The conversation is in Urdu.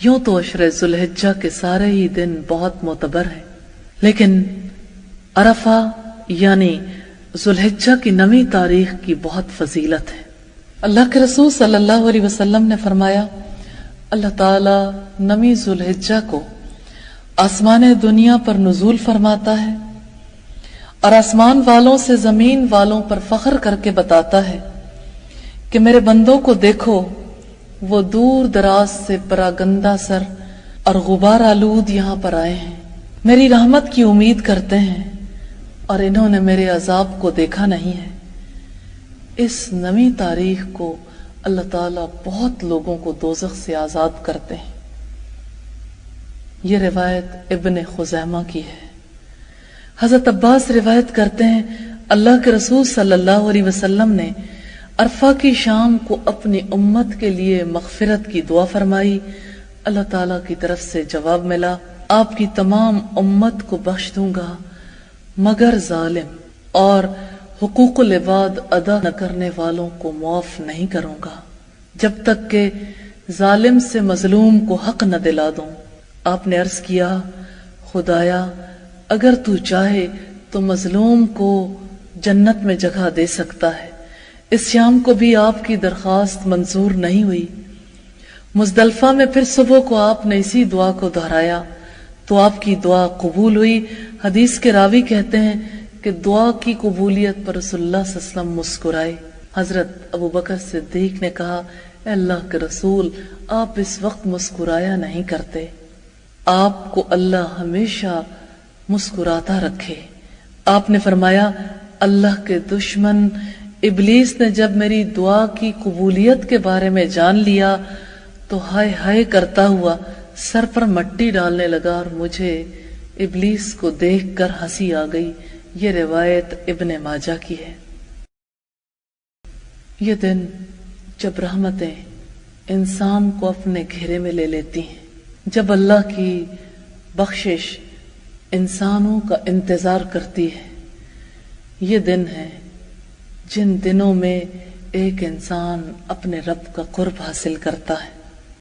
یوں تو عشر ذوالحجہ کے سارے ہی دن بہت معتبر ہیں، لیکن عرفہ یعنی ذوالحجہ کی 9 تاریخ کی بہت فضیلت ہے۔ اللہ کے رسول صلی اللہ علیہ وسلم نے فرمایا، اللہ تعالیٰ 9 ذوالحجہ کو آسمان دنیا پر نزول فرماتا ہے اور آسمان والوں سے زمین والوں پر فخر کر کے بتاتا ہے کہ میرے بندوں کو دیکھو، وہ دور دراز سے پراگندہ سر اور غبار آلود یہاں پر آئے ہیں، میری رحمت کی امید کرتے ہیں اور انہوں نے میرے عذاب کو دیکھا نہیں ہے۔ اس 9 تاریخ کو اللہ تعالیٰ بہت لوگوں کو دوزخ سے آزاد کرتے ہیں۔ یہ روایت ابن خزیمہ کی ہے۔ حضرت عباس روایت کرتے ہیں، اللہ کے رسول صلی اللہ علیہ وسلم نے عرفہ کی شام کو اپنی امت کے لیے مغفرت کی دعا فرمائی۔ اللہ تعالیٰ کی طرف سے جواب ملا، آپ کی تمام امت کو بخش دوں گا مگر ظالم اور حقوق العباد ادا نہ کرنے والوں کو معاف نہیں کروں گا، جب تک کہ ظالم سے مظلوم کو حق نہ دلا دوں۔ آپ نے عرض کیا، خدایا اگر تو چاہے تو مظلوم کو جنت میں جگہ دے سکتا ہے۔ اس شام کو بھی آپ کی درخواست منظور نہیں ہوئی۔ مزدلفہ میں پھر صبح کو آپ نے اسی دعا کو دہرایا تو آپ کی دعا قبول ہوئی۔ حدیث کے راوی کہتے ہیں کہ دعا کی قبولیت پر رسول اللہ صلی اللہ علیہ وسلم مسکرائے۔ حضرت ابوبکر صدیق نے کہا، اے اللہ کے رسول، آپ اس وقت مسکرایا نہیں کرتے، آپ کو اللہ ہمیشہ مسکراتا رکھے۔ آپ نے فرمایا، اللہ کے دشمن ابلیس نے جب میری دعا کی قبولیت کے بارے میں جان لیا تو ہائے ہائے کرتا ہوا سر پر مٹی ڈالنے لگا اور مجھے ابلیس کو دیکھ کر ہنسی آ گئی۔ یہ روایت ابن ماجہ کی ہے۔ یہ دن جب رحمتیں انسان کو اپنے گھیرے میں لے لیتی ہیں، جب اللہ کی بخشش انسانوں کا انتظار کرتی ہے، یہ دن ہے جن دنوں میں ایک انسان اپنے رب کا قرب حاصل کرتا ہے۔